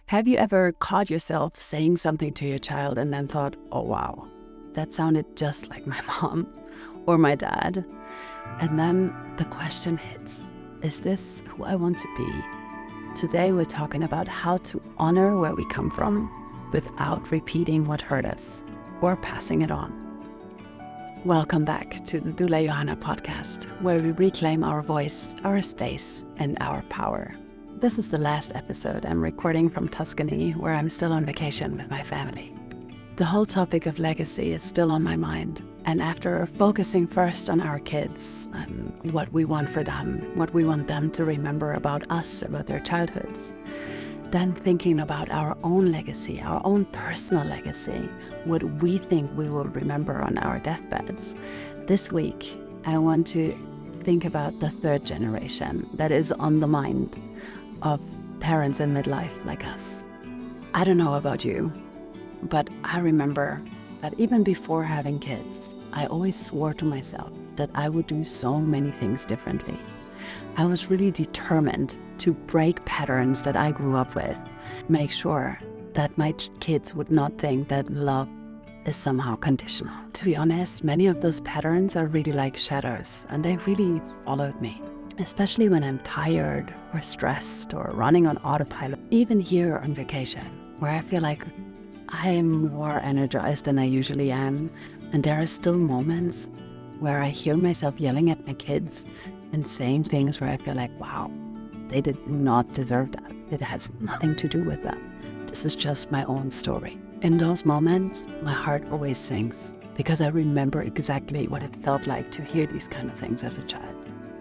Have you ever caught yourself saying something to your child and then thought, oh wow, that sounded just like my mom or my dad? And then the question hits, is this who I want to be? Today we're talking about how to honor where we come from without repeating what hurt us or passing it on. Welcome back to the Dula Johanna podcast, where we reclaim our voice, our space, and our power. This is the last episode I'm recording from Tuscany, where I'm still on vacation with my family. The whole topic of legacy is still on my mind, and after focusing first on our kids and what we want for them, what we want them to remember about us, about their childhoods, then thinking about our own legacy, our own personal legacy, what we think we will remember on our deathbeds. This week, I want to think about the third generation that is on the mind of parents in midlife like us. I don't know about you, but I remember that even before having kids, I always swore to myself that I would do so many things differently. I was really determined to break patterns that I grew up with, make sure that my kids would not think that love is somehow conditional. To be honest, many of those patterns are really like shadows, and they really followed me, especially when I'm tired or stressed or running on autopilot. Even here on vacation, where I feel like I'm more energized than I usually am, and there are still moments where I hear myself yelling at my kids and saying things where I feel like, wow, they did not deserve that. It has nothing to do with them. This is just my own story. In those moments, my heart always sinks because I remember exactly what it felt like to hear these kind of things as a child.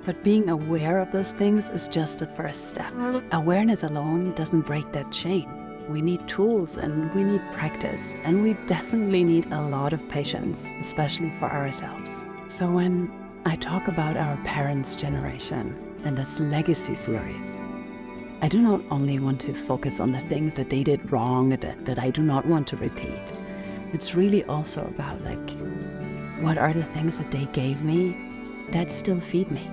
But being aware of those things is just the first step. Awareness alone doesn't break that chain. We need tools and we need practice, and we definitely need a lot of patience, especially for ourselves. So when I talk about our parents' generation and this legacy series, I do not only want to focus on the things that they did wrong that I do not want to repeat. It's really also about like, what are the things that they gave me that still feed me?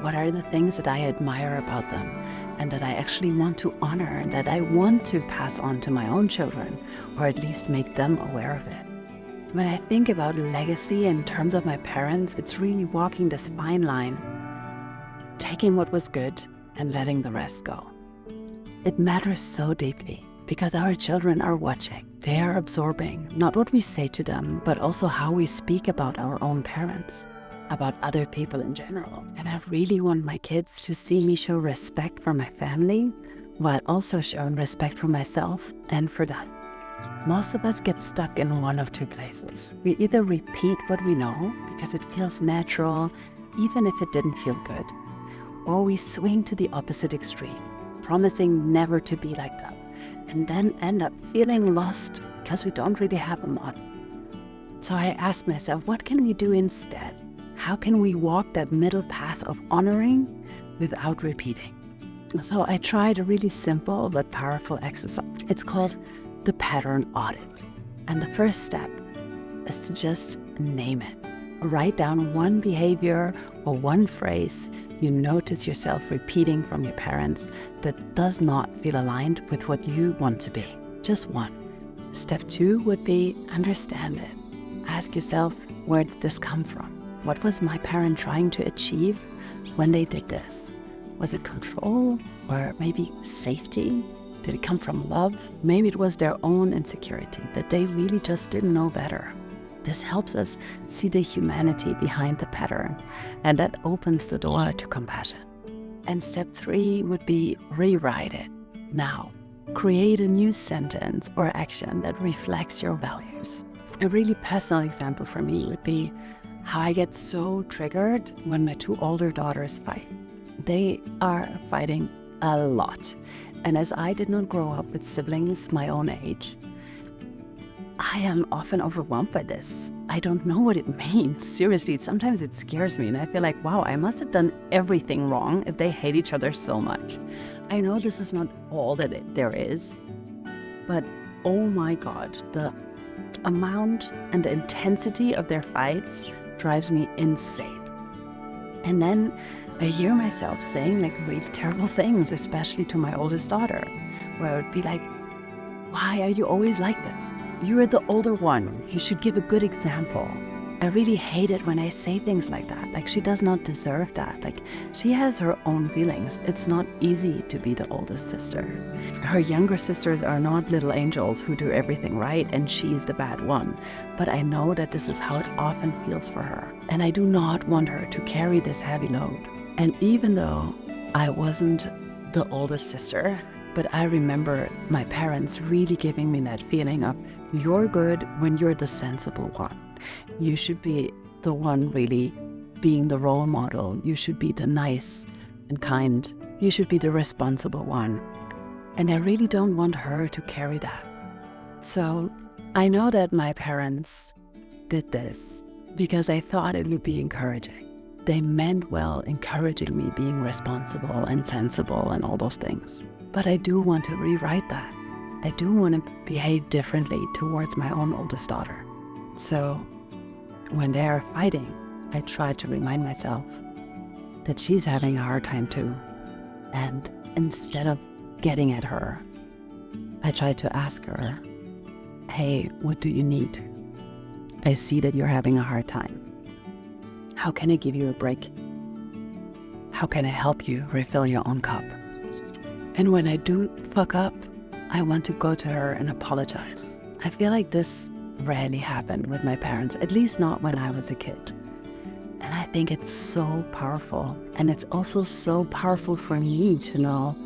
What are the things that I admire about them and that I actually want to honor and that I want to pass on to my own children, or at least make them aware of it? When I think about legacy in terms of my parents, it's really walking this fine line, taking what was good and letting the rest go. It matters so deeply because our children are watching. They are absorbing not what we say to them, but also how we speak about our own parents, about other people in general. And I really want my kids to see me show respect for my family while also showing respect for myself and for them. Most of us get stuck in one of two places. We either repeat what we know because it feels natural, even if it didn't feel good, or we swing to the opposite extreme, promising never to be like them, and then end up feeling lost because we don't really have a model. So I asked myself, what can we do instead? How can we walk that middle path of honoring without repeating? So I tried a really simple but powerful exercise. It's called the pattern audit. And the first step is to just name it. Write down one behavior or one phrase you notice yourself repeating from your parents that does not feel aligned with what you want to be. Just one. Step 2 would be understand it. Ask yourself, where did this come from? What was my parent trying to achieve when they did this? Was it control or maybe safety? Did it come from love? Maybe it was their own insecurity that they really just didn't know better. This helps us see the humanity behind the pattern, and that opens the door to compassion. And step 3 would be rewrite it. Now, create a new sentence or action that reflects your values. A really personal example for me would be how I get so triggered when my 2 older daughters fight. They are fighting a lot. And as I did not grow up with siblings my own age, I am often overwhelmed by this. I don't know what it means. Seriously, sometimes it scares me and I feel like, wow, I must have done everything wrong if they hate each other so much. I know this is not all that there is, but oh my God, the amount and the intensity of their fights drives me insane. And then I hear myself saying like really terrible things, especially to my oldest daughter, where I would be like, why are you always like this? You're the older one. You should give a good example. I really hate it when I say things like that. Like, she does not deserve that. Like, she has her own feelings. It's not easy to be the oldest sister. Her younger sisters are not little angels who do everything right, and she's the bad one. But I know that this is how it often feels for her. And I do not want her to carry this heavy load. And even though I wasn't the oldest sister, but I remember my parents really giving me that feeling of, you're good when you're the sensible one. You should be the one really being the role model. You should be the nice and kind. You should be the responsible one. And I really don't want her to carry that. So I know that my parents did this because I thought it would be encouraging. They meant well, encouraging me being responsible and sensible and all those things. But I do want to rewrite that. I do want to behave differently towards my own oldest daughter. So when they are fighting, I try to remind myself that she's having a hard time too. And instead of getting at her, I try to ask her, hey, what do you need? I see that you're having a hard time. How can I give you a break? How can I help you refill your own cup? And when I do fuck up, I want to go to her and apologize. I feel like this rarely happened with my parents, at least not when I was a kid. And I think it's so powerful. And it's also so powerful for me to know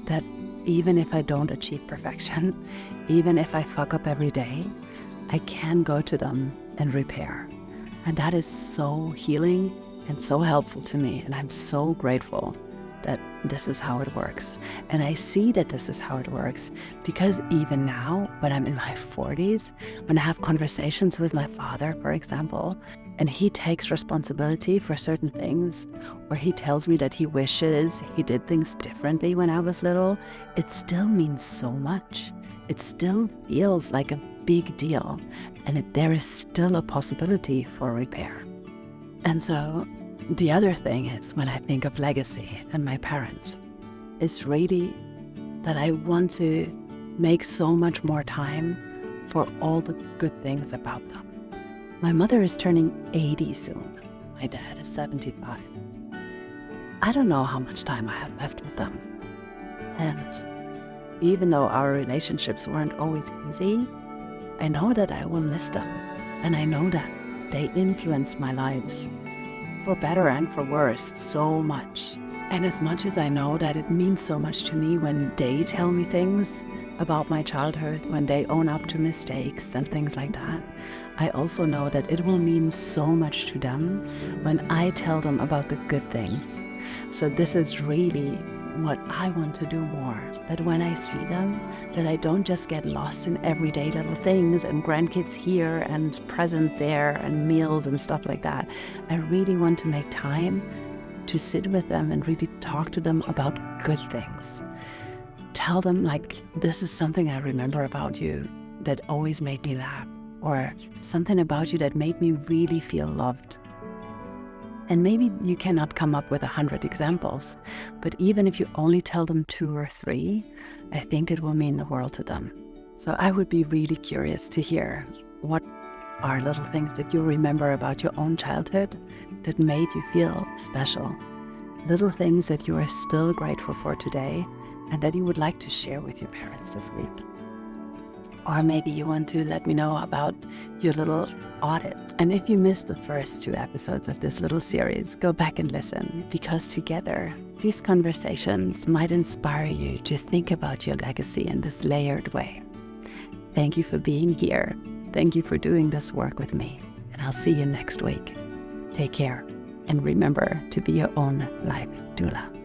that even if I don't achieve perfection, even if I fuck up every day, I can go to them and repair. And that is so healing and so helpful to me. And I'm so grateful that this is how it works. And I see that this is how it works because even now, when I'm in my 40s, when I have conversations with my father, for example, and he takes responsibility for certain things, or he tells me that he wishes he did things differently when I was little, it still means so much. It still feels like a big deal, and there is still a possibility for repair. And so the other thing is, when I think of legacy and my parents, is really that I want to make so much more time for all the good things about them. My mother is turning 80 soon. My dad is 75. I don't know how much time I have left with them. And even though our relationships weren't always easy, I know that I will miss them. And I know that they influenced my lives, for better and for worse, so much. And as much as I know that it means so much to me when they tell me things about my childhood, when they own up to mistakes and things like that, I also know that it will mean so much to them when I tell them about the good things. So this is really what I want to do more, that when I see them, that I don't just get lost in everyday little things and grandkids here and presents there and meals and stuff like that. I really want to make time to sit with them and really talk to them about good things. Tell them, like, this is something I remember about you that always made me laugh, or something about you that made me really feel loved. And maybe you cannot come up with 100 examples, but even if you only tell them 2 or 3, I think it will mean the world to them. So I would be really curious to hear what are little things that you remember about your own childhood that made you feel special. Little things that you are still grateful for today and that you would like to share with your parents this week. Or maybe you want to let me know about your little audit. And if you missed the first 2 episodes of this little series, go back and listen, because together, these conversations might inspire you to think about your legacy in this layered way. Thank you for being here. Thank you for doing this work with me. And I'll see you next week. Take care. And remember to be your own life doula.